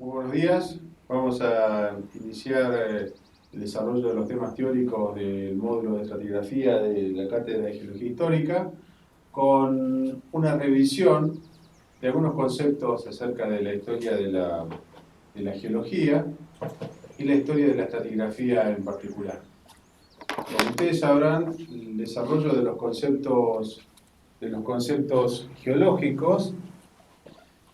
Muy buenos días. Vamos a iniciar el desarrollo de los temas teóricos del módulo de estratigrafía de la Cátedra de Geología Histórica con una revisión de algunos conceptos acerca de la historia de la geología y la historia de la estratigrafía en particular. Como ustedes sabrán, el desarrollo de los conceptos geológicos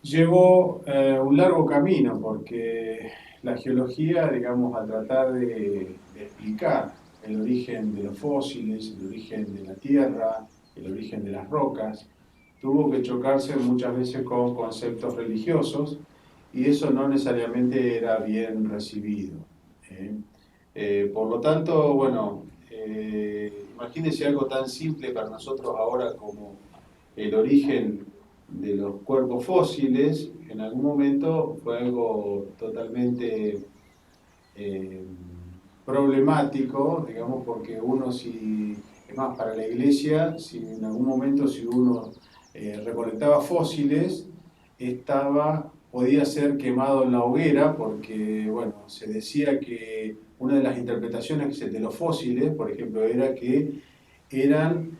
llevó un largo camino porque la geología, digamos, a tratar de explicar el origen de los fósiles, el origen de la Tierra, el origen de las rocas, tuvo que chocarse muchas veces con conceptos religiosos y eso no necesariamente era bien recibido. ¿eh? Por lo tanto, bueno, imagínense algo tan simple para nosotros ahora como el origen de los cuerpos fósiles. En algún momento fue algo totalmente eh, problemático, digamos, porque uno si, es más, para la iglesia, si en algún momento si uno recolectaba fósiles, podía ser quemado en la hoguera, porque, bueno, se decía que una de las interpretaciones de los fósiles, por ejemplo, era que eran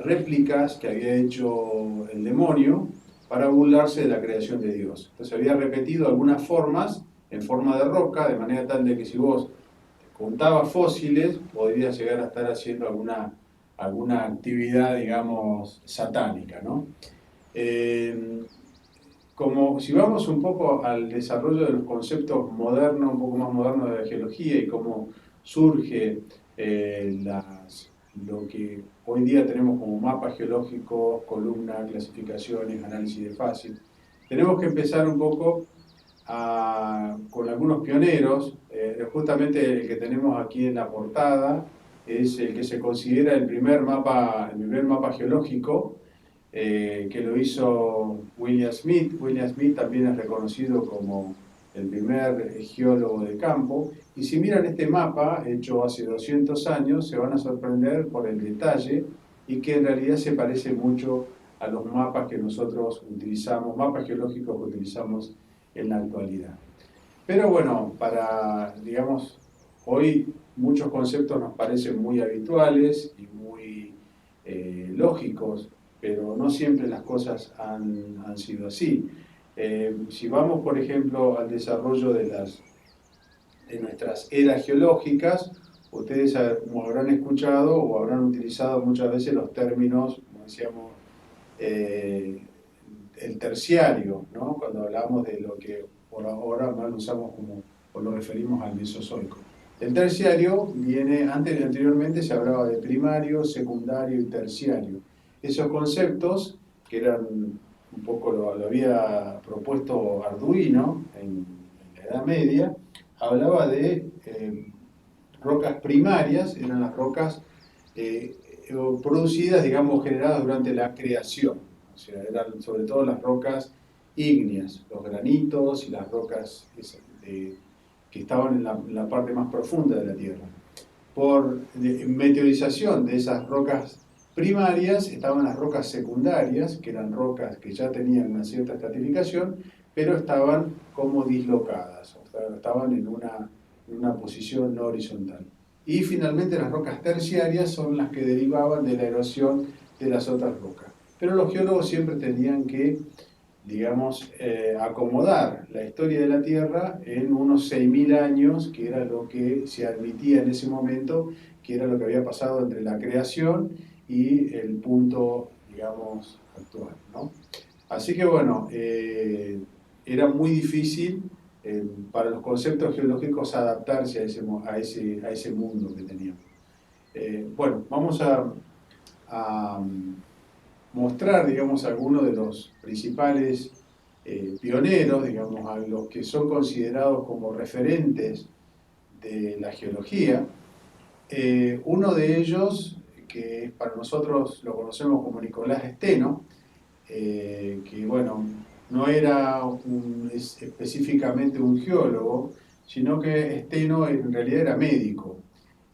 réplicas que había hecho el demonio para burlarse de la creación de Dios. Entonces había repetido algunas formas en forma de roca, de manera tal de que si vos juntabas fósiles, podrías llegar a estar haciendo alguna actividad, digamos, satánica, ¿no? Eh, Como si vamos un poco al desarrollo de los conceptos modernos, un poco más modernos de la geología y cómo surge lo que hoy día tenemos como mapas geológicos, columnas, clasificaciones, análisis de fases, tenemos que empezar un poco con algunos pioneros. Justamente el que tenemos aquí en la portada es el que se considera el primer mapa geológico que lo hizo William Smith. William Smith también es reconocido como el primer geólogo de campo. Y si miran este mapa, hecho hace 200 años, se van a sorprender por el detalle y que en realidad se parece mucho a los mapas que nosotros utilizamos, mapas geológicos que utilizamos en la actualidad. Pero bueno, digamos, hoy muchos conceptos nos parecen muy habituales y muy lógicos, pero no siempre las cosas han sido así. Si vamos, por ejemplo, al desarrollo de nuestras eras geológicas, ustedes como habrán escuchado o habrán utilizado muchas veces los términos, como decíamos, eh, el terciario, ¿no? Cuando hablamos de lo que por ahora más lo usamos como, o lo referimos al Mesozoico. El terciario viene, anteriormente se hablaba de primario, secundario y terciario. Esos conceptos, que eran un poco lo había propuesto Arduino en la Edad Media, hablaba de rocas primarias, eran las rocas eh, producidas, digamos, generadas durante la creación. O sea, eran sobre todo las rocas ígneas, los granitos y las rocas que estaban en la parte más profunda de la Tierra. Por meteorización de esas rocas primarias estaban las rocas secundarias, que eran rocas que ya tenían una cierta estratificación, pero estaban como dislocadas, o sea, estaban en una posición no horizontal. Y finalmente las rocas terciarias son las que derivaban de la erosión de las otras rocas. Pero los geólogos siempre tenían que, digamos, acomodar la historia de la Tierra en unos 6.000 años, que era lo que se admitía en ese momento, que era lo que había pasado entre la creación y el punto, digamos, actual, ¿no? Así que bueno, era muy difícil para los conceptos geológicos adaptarse a ese mundo que teníamos. Bueno, vamos a mostrar, digamos, algunos de los principales pioneros, digamos, a los que son considerados como referentes de la geología. Uno de ellos, que para nosotros lo conocemos como Nicolás Steno, que bueno, no era específicamente un geólogo, sino que Steno en realidad era médico.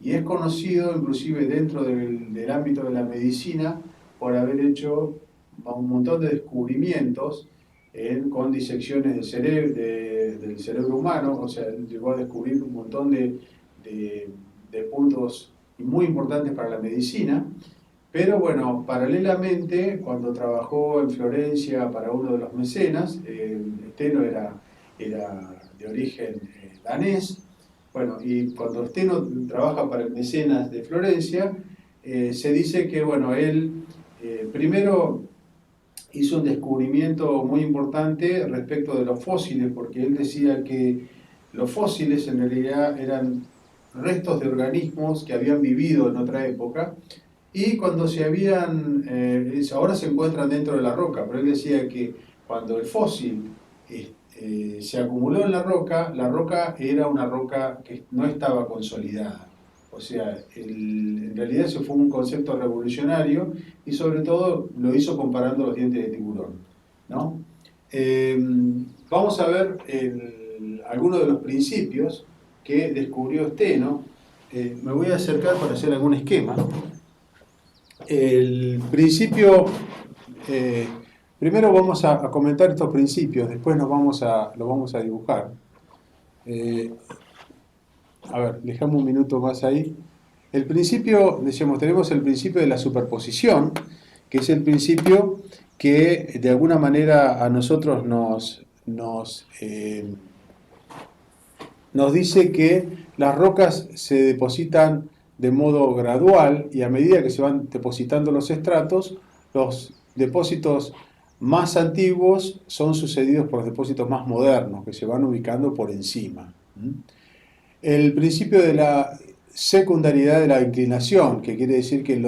Y es conocido inclusive dentro del ámbito de la medicina por haber hecho un montón de descubrimientos con disecciones del cerebro humano, o sea, él llegó a descubrir un montón de puntos muy importantes para la medicina. Pero bueno, paralelamente, cuando trabajó en Florencia para uno de los mecenas, Steno era de origen danés. Bueno, y cuando Steno trabaja para el mecenas de Florencia, se dice que bueno, él primero hizo un descubrimiento muy importante respecto de los fósiles, porque él decía que los fósiles en realidad eran restos de organismos que habían vivido en otra época y cuando ahora se encuentran dentro de la roca, pero él decía que cuando el fósil se acumuló en la roca era una roca que no estaba consolidada. O sea, en realidad ese fue un concepto revolucionario y sobre todo lo hizo comparando los dientes de tiburón, ¿no? Vamos a ver algunos de los principios que descubrió Steno. Me voy a acercar para hacer algún esquema. El principio, primero vamos a comentar estos principios, después los vamos a dibujar. A ver, dejamos un minuto más ahí. El principio, decíamos, tenemos el principio de la superposición, que es el principio que de alguna manera a nosotros nos dice que las rocas se depositan de modo gradual y a medida que se van depositando los estratos, los depósitos más antiguos son sucedidos por los depósitos más modernos que se van ubicando por encima. El principio de la secundariedad de la inclinación, que quiere decir que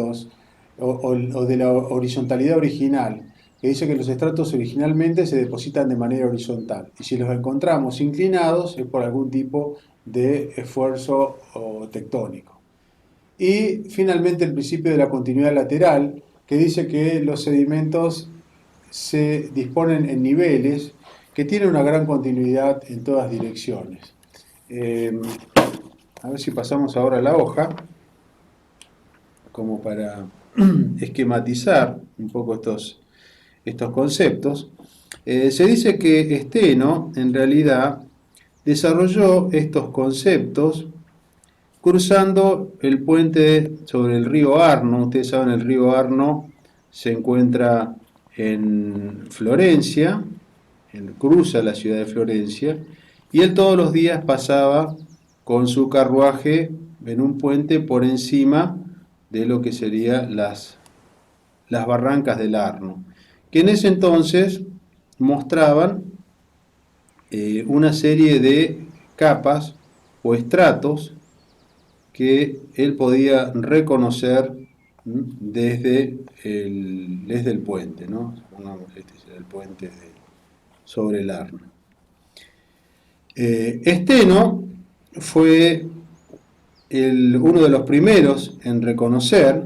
o de la horizontalidad original, que dice que los estratos originalmente se depositan de manera horizontal y si los encontramos inclinados es por algún tipo de esfuerzo tectónico. Y finalmente el principio de la continuidad lateral, que dice que los sedimentos se disponen en niveles que tienen una gran continuidad en todas direcciones. A ver si pasamos ahora a la hoja, como para esquematizar un poco estos conceptos. Se dice que Steno, en realidad, desarrolló estos conceptos cruzando el puente sobre el río Arno. Ustedes saben, el río Arno se encuentra en Florencia, él cruza la ciudad de Florencia, y él todos los días pasaba con su carruaje en un puente por encima de lo que serían las barrancas del Arno, que en ese entonces mostraban una serie de capas o estratos que él podía reconocer desde el puente, ¿no? Supongamos este es el puente sobre el Arno. Steno fue uno de los primeros en reconocer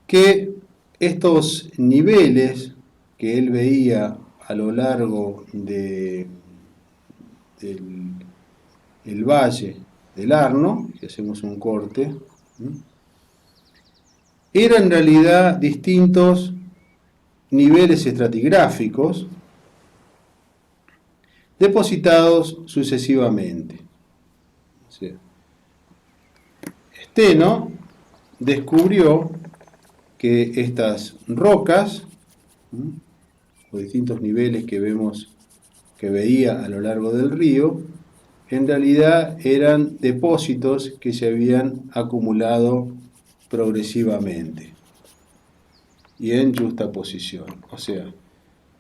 que estos niveles que él veía a lo largo del valle del Arno, si hacemos un corte, eran en realidad distintos niveles estratigráficos depositados sucesivamente. O sea, Steno descubrió que estas rocas, los distintos niveles que veía a lo largo del río, en realidad eran depósitos que se habían acumulado progresivamente y en justaposición. O sea,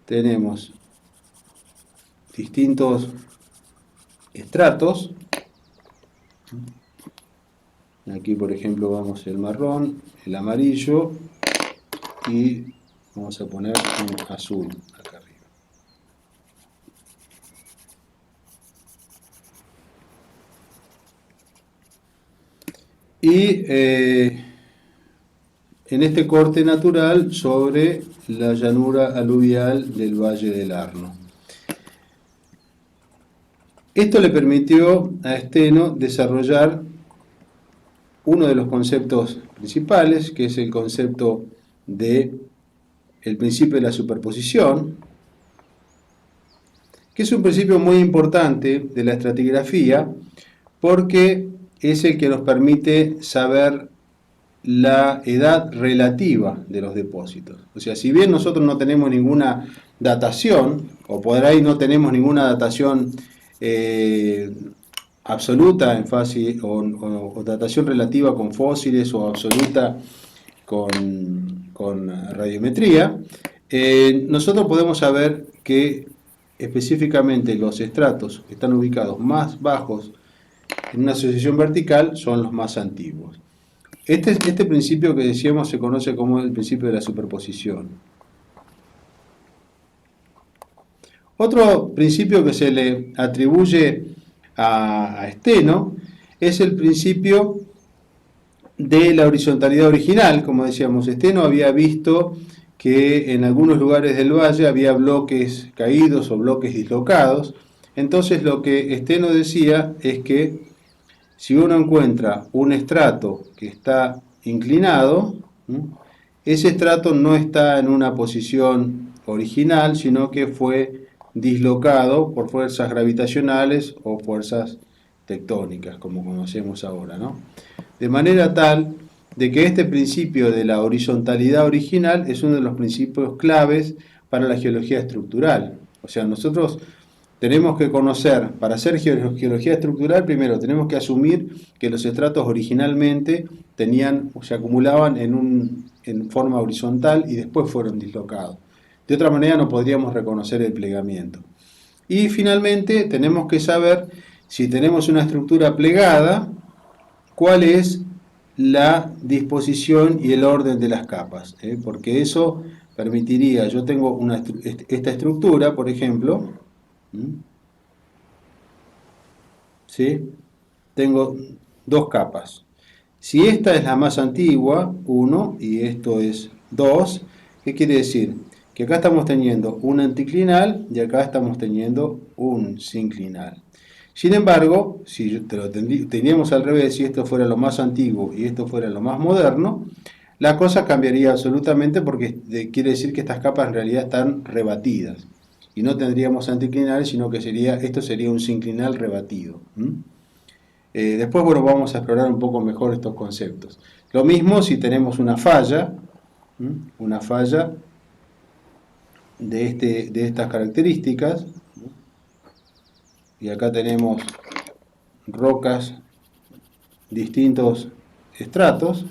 tenemos distintos estratos. Aquí, por ejemplo, vamos el marrón, el amarillo y vamos a poner un azul acá arriba. Y en este corte natural sobre la llanura aluvial del Valle del Arno. Esto le permitió a Steno desarrollar uno de los conceptos principales, que es el concepto de el principio de la superposición, que es un principio muy importante de la estratigrafía porque es el que nos permite saber la edad relativa de los depósitos. O sea, si bien nosotros no tenemos ninguna datación, o por ahí no tenemos ninguna datación absoluta en fase, o datación relativa con fósiles, o absoluta con radiometría, nosotros podemos saber que específicamente los estratos que están ubicados más bajos en una asociación vertical son los más antiguos. Este principio que decíamos se conoce como el principio de la superposición. Otro principio que se le atribuye a Steno es el principio de la horizontalidad original. Como decíamos, Steno había visto que en algunos lugares del valle había bloques caídos o bloques dislocados. Entonces lo que Steno decía es que si uno encuentra un estrato que está inclinado, ese estrato no está en una posición original, sino que fue dislocado por fuerzas gravitacionales o fuerzas tectónicas, como conocemos ahora, ¿no? De manera tal de que este principio de la horizontalidad original es uno de los principios claves para la geología estructural. O sea, nosotros tenemos que conocer, para hacer geología estructural, primero tenemos que asumir que los estratos originalmente se acumulaban en forma horizontal y después fueron dislocados. De otra manera no podríamos reconocer el plegamiento. Y finalmente tenemos que saber si tenemos una estructura plegada, cuál es la disposición y el orden de las capas, porque eso permitiría, yo tengo esta estructura, por ejemplo, ¿sí? Tengo dos capas. Si esta es la más antigua, 1, y esto es 2, ¿qué quiere decir? Que acá estamos teniendo un anticlinal y acá estamos teniendo un sinclinal. Sin embargo, si teníamos al revés, si esto fuera lo más antiguo y esto fuera lo más moderno, la cosa cambiaría absolutamente porque quiere decir que estas capas en realidad están rebatidas. Y no tendríamos anticlinal, sino que esto sería un sinclinal rebatido. Después, bueno, vamos a explorar un poco mejor estos conceptos. Lo mismo si tenemos una falla de estas características, y acá tenemos rocas, distintos estratos.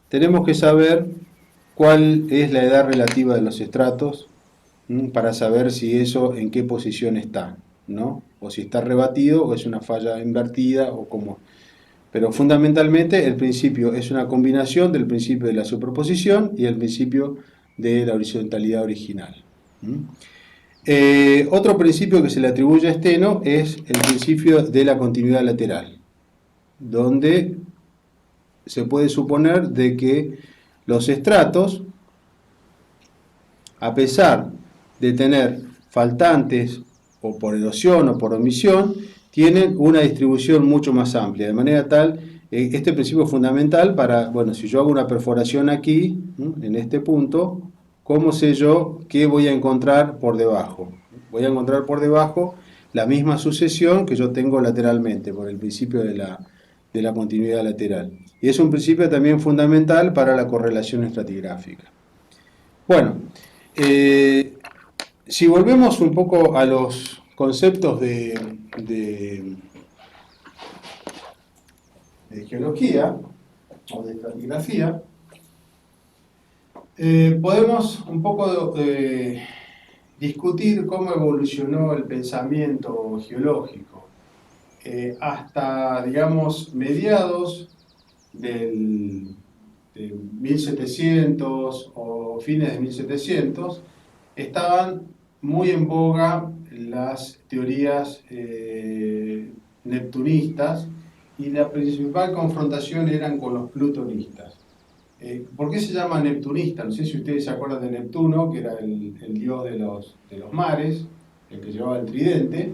Tenemos que saber cuál es la edad relativa de los estratos para saber si eso en qué posición está, ¿no? O si está rebatido o es una falla invertida o cómo. Pero fundamentalmente el principio es una combinación del principio de la superposición y el principio de la horizontalidad original. Otro principio que se le atribuye a Steno es el principio de la continuidad lateral, donde se puede suponer de que los estratos, a pesar de tener faltantes o por erosión o por omisión, tienen una distribución mucho más amplia, de manera tal, este principio es fundamental para, bueno, si yo hago una perforación aquí, en este punto, ¿cómo sé yo qué voy a encontrar por debajo? Voy a encontrar por debajo la misma sucesión que yo tengo lateralmente, por el principio de la continuidad lateral. Y es un principio también fundamental para la correlación estratigráfica. Bueno, si volvemos un poco a los conceptos de geología o de estratigrafía, podemos un poco discutir cómo evolucionó el pensamiento geológico hasta, digamos, mediados de 1700 o fines de 1700, estaban muy en boga las teorías neptunistas y la principal confrontación eran con los plutonistas. ¿Por qué se llama neptunista? No sé si ustedes se acuerdan de Neptuno, que era el dios de los mares, el que llevaba el tridente.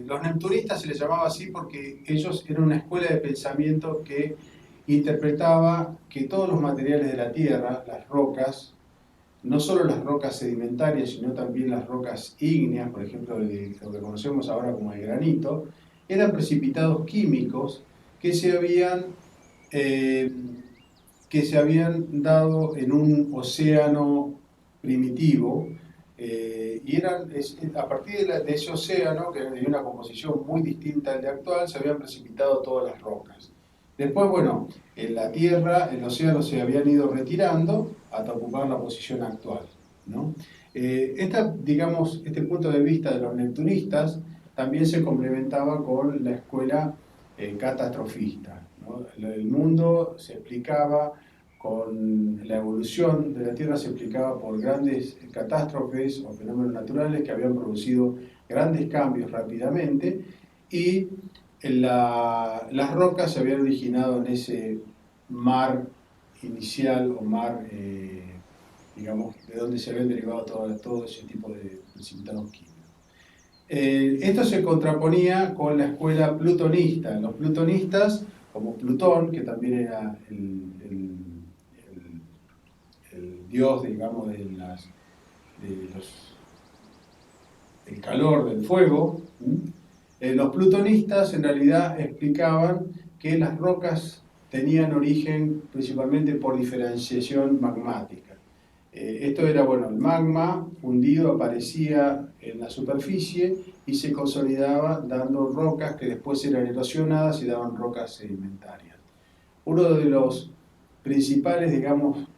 Los neptunistas se les llamaba así porque ellos eran una escuela de pensamiento que interpretaba que todos los materiales de la Tierra, las rocas, no solo las rocas sedimentarias, sino también las rocas ígneas, por ejemplo, lo que conocemos ahora como el granito, eran precipitados químicos que eh, que se habían dado en un océano primitivo, y a partir de ese océano, que tenía una composición muy distinta al de actual, se habían precipitado todas las rocas. Después, bueno, en la Tierra, el océano se habían ido retirando hasta ocupar la posición actual, ¿no? Digamos, este punto de vista de los neptunistas también se complementaba con la escuela catastrofista, ¿no? El mundo se explicaba con la evolución de la Tierra, se explicaba por grandes catástrofes o fenómenos naturales que habían producido grandes cambios rápidamente, y las rocas se habían originado en ese mar inicial o mar, digamos, de donde se habían derivado todo ese tipo de precipitados químicos. Esto se contraponía con la escuela plutonista. Los plutonistas, como Plutón, que también era el dios, digamos, del calor, del fuego, los plutonistas en realidad explicaban que las rocas tenían origen principalmente por diferenciación magmática. Esto era, bueno, el magma fundido aparecía en la superficie y se consolidaba dando rocas que después eran erosionadas y daban rocas sedimentarias. Uno de los principales, digamos,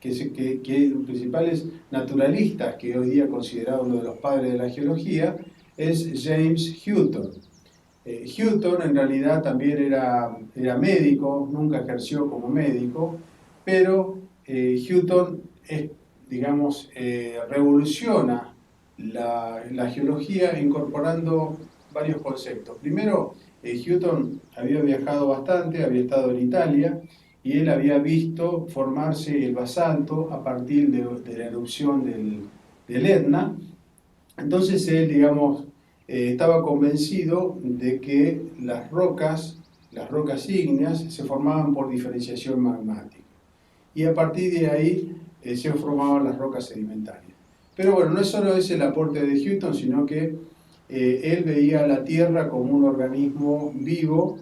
principales naturalistas que hoy día considerado uno de los padres de la geología es James Hutton. Hutton en realidad también era médico, nunca ejerció como médico, pero Hutton digamos, revoluciona la geología incorporando varios conceptos. Primero, Hutton había viajado bastante, había estado en Italia, y él había visto formarse el basalto a partir de la erupción del Etna. Entonces él, digamos, estaba convencido de que las rocas ígneas se formaban por diferenciación magmática, y a partir de ahí se formaban las rocas sedimentarias. Pero bueno, no es solo ese el aporte de Hutton, sino que él veía a la Tierra como un organismo vivo,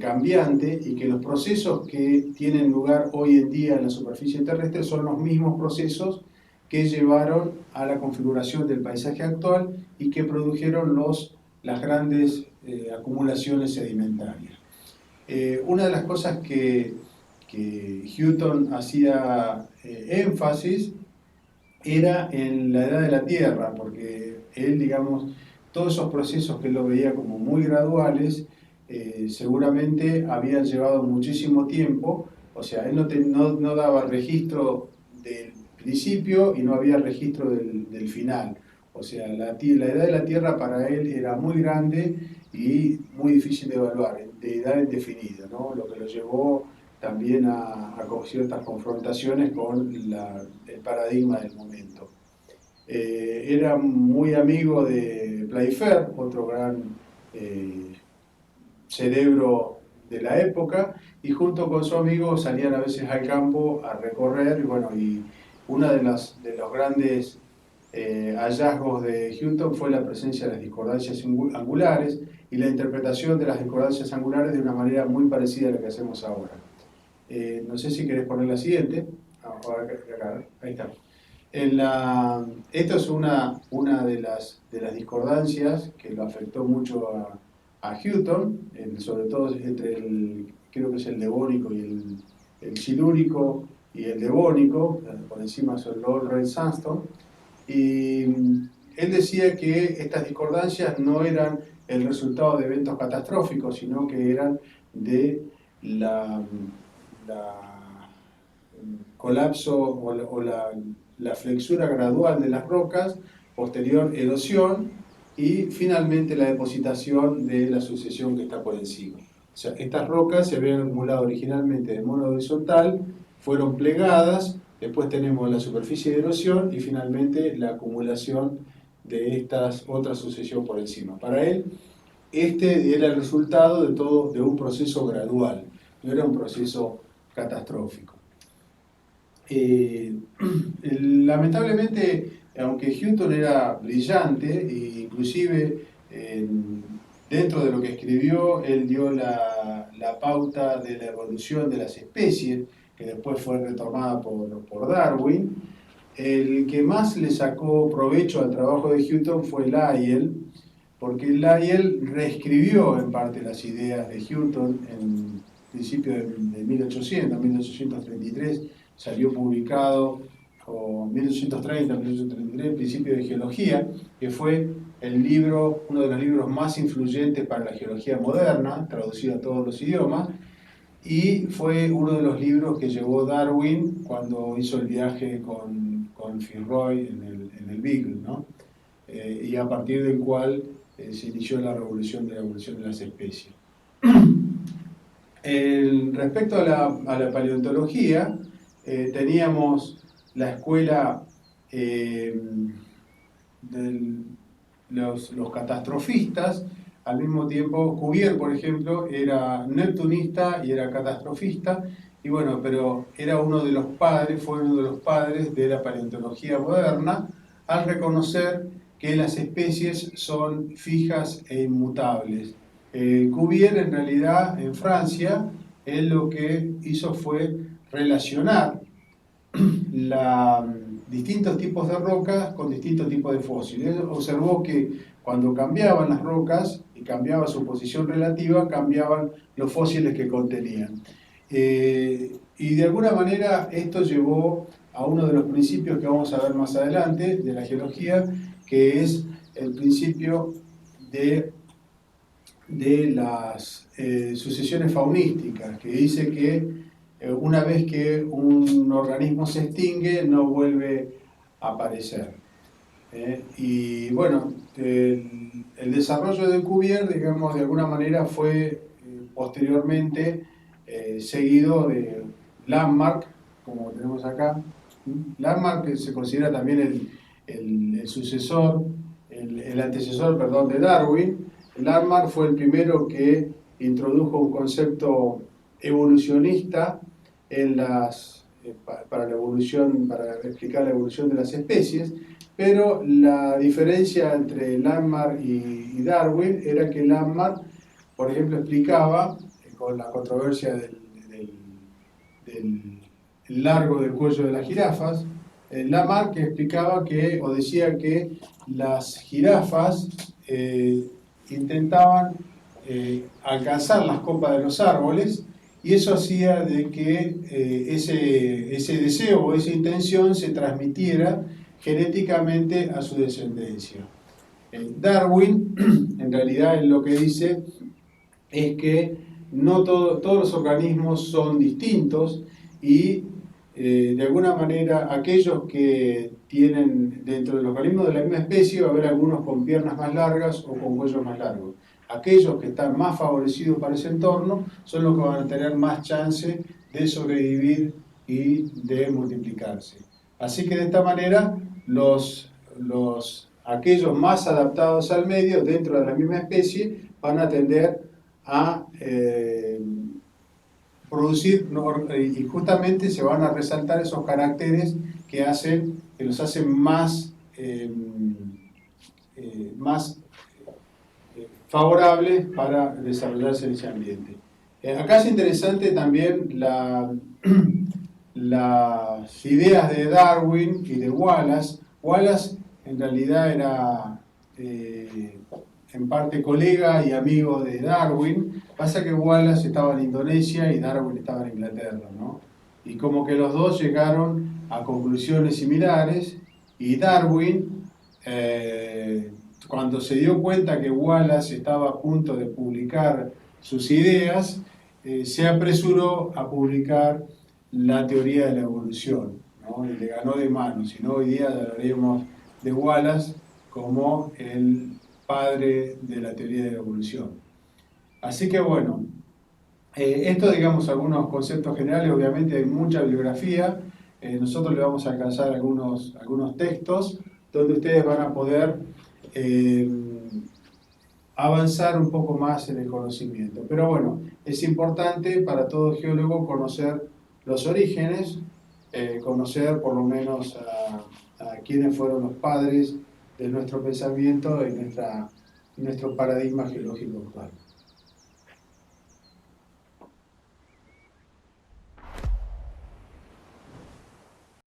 cambiante, y que los procesos que tienen lugar hoy en día en la superficie terrestre son los mismos procesos que llevaron a la configuración del paisaje actual y que produjeron las grandes acumulaciones sedimentarias. Una de las cosas que Hutton hacía énfasis era en la edad de la Tierra, porque él, digamos, todos esos procesos que él lo veía como muy graduales, seguramente habían llevado muchísimo tiempo. O sea, él no daba registro del principio y no había registro del final. O sea, la edad de la Tierra para él era muy grande y muy difícil de evaluar, de edad indefinida, ¿no? Lo que lo llevó también a ciertas confrontaciones con el paradigma del momento. Era muy amigo de Playfair, otro gran cerebro de la época, y junto con su amigo salían a veces al campo a recorrer, y bueno, y uno de los grandes hallazgos de Hutton fue la presencia de las discordancias angulares y la interpretación de las discordancias angulares de una manera muy parecida a la que hacemos ahora. No sé si querés poner la siguiente. Acá, ahí está. Esto es una de las discordancias que lo afectó mucho a Hutton, sobre todo entre creo que es el devónico y el silúrico y el devónico, por encima es el Lower Red Sandstone, y él decía que estas discordancias no eran el resultado de eventos catastróficos, sino que eran de la colapso o la flexura gradual de las rocas, posterior erosión y finalmente la depositación de la sucesión que está por encima. O sea, estas rocas se habían acumulado originalmente de modo horizontal, fueron plegadas, después tenemos la superficie de erosión y finalmente la acumulación de esta otra sucesión por encima. Para él, este era el resultado de un proceso gradual, no era un proceso catastrófico. Lamentablemente, aunque Hutton era brillante, e inclusive dentro de lo que escribió, él dio la pauta de la evolución de las especies, que después fue retomada por Darwin. El que más le sacó provecho al trabajo de Hutton fue Lyell, porque Lyell reescribió en parte las ideas de Hutton en principio de 1800, 1833, salió publicado, o 1830, 1833, el Principio de Geología, que fue el libro, uno de los libros más influyentes para la geología moderna, traducido a todos los idiomas, y fue uno de los libros que llevó Darwin cuando hizo el viaje con Fitzroy en el Beagle, ¿no? Y a partir del cual se inició la evolución de las especies. Respecto a la paleontología, teníamos la escuela de los catastrofistas. Al mismo tiempo, Cuvier, por ejemplo, era neptunista y era catastrofista, y bueno, pero era uno de los padres, fue uno de los padres de la paleontología moderna, al reconocer que las especies son fijas e inmutables. Cuvier, en realidad, en Francia, él lo que hizo fue relacionar distintos tipos de rocas con distintos tipos de fósiles. Él observó que cuando cambiaban las rocas y cambiaba su posición relativa, cambiaban los fósiles que contenían. Y de alguna manera esto llevó a uno de los principios que vamos a ver más adelante de la geología, que es el principio de las sucesiones faunísticas, que dice que una vez que un organismo se extingue, no vuelve a aparecer. Y bueno, el desarrollo de Cuvier, digamos, de alguna manera fue posteriormente seguido de Landmark, como tenemos acá. Landmark, que se considera también el sucesor, el antecesor, perdón, de Darwin. Landmark fue el primero que introdujo un concepto evolucionista para la evolución, para explicar la evolución de las especies, pero la diferencia entre Landmark y Darwin era que Landmark, por ejemplo, explicaba, con la controversia del largo del cuello de las jirafas, Lamarck explicaba que, o decía que las jirafas intentaban alcanzar las copas de los árboles, y eso hacía de que ese deseo o esa intención se transmitiera genéticamente a su descendencia. Darwin, en realidad, lo que dice es que no todos los organismos son distintos, y de alguna manera aquellos que tienen dentro de los organismos de la misma especie va a haber algunos con piernas más largas o con cuellos más largos. Aquellos que están más favorecidos para ese entorno son los que van a tener más chance de sobrevivir y de multiplicarse. Así que de esta manera aquellos más adaptados al medio dentro de la misma especie van a tender a producir, y justamente se van a resaltar esos caracteres que los hacen más favorables para desarrollarse en ese ambiente. Acá es interesante también las ideas de Darwin y de Wallace. Wallace en realidad era en parte colega y amigo de Darwin. Pasa que Wallace estaba en Indonesia y Darwin estaba en Inglaterra, ¿no? Y como que los dos llegaron a conclusiones similares, y Darwin, cuando se dio cuenta que Wallace estaba a punto de publicar sus ideas, se apresuró a publicar la teoría de la evolución, ¿no? Y le ganó de mano. Si no, hoy día hablaremos de Wallace como el padre de la teoría de la evolución. Así que bueno, esto, digamos, algunos conceptos generales. Obviamente hay mucha bibliografía. Nosotros le vamos a alcanzar algunos textos donde ustedes van a poder avanzar un poco más en el conocimiento. Pero bueno, es importante para todo geólogo conocer los orígenes, conocer por lo menos a quiénes fueron los padres de nuestro pensamiento y nuestro paradigma geológico actual.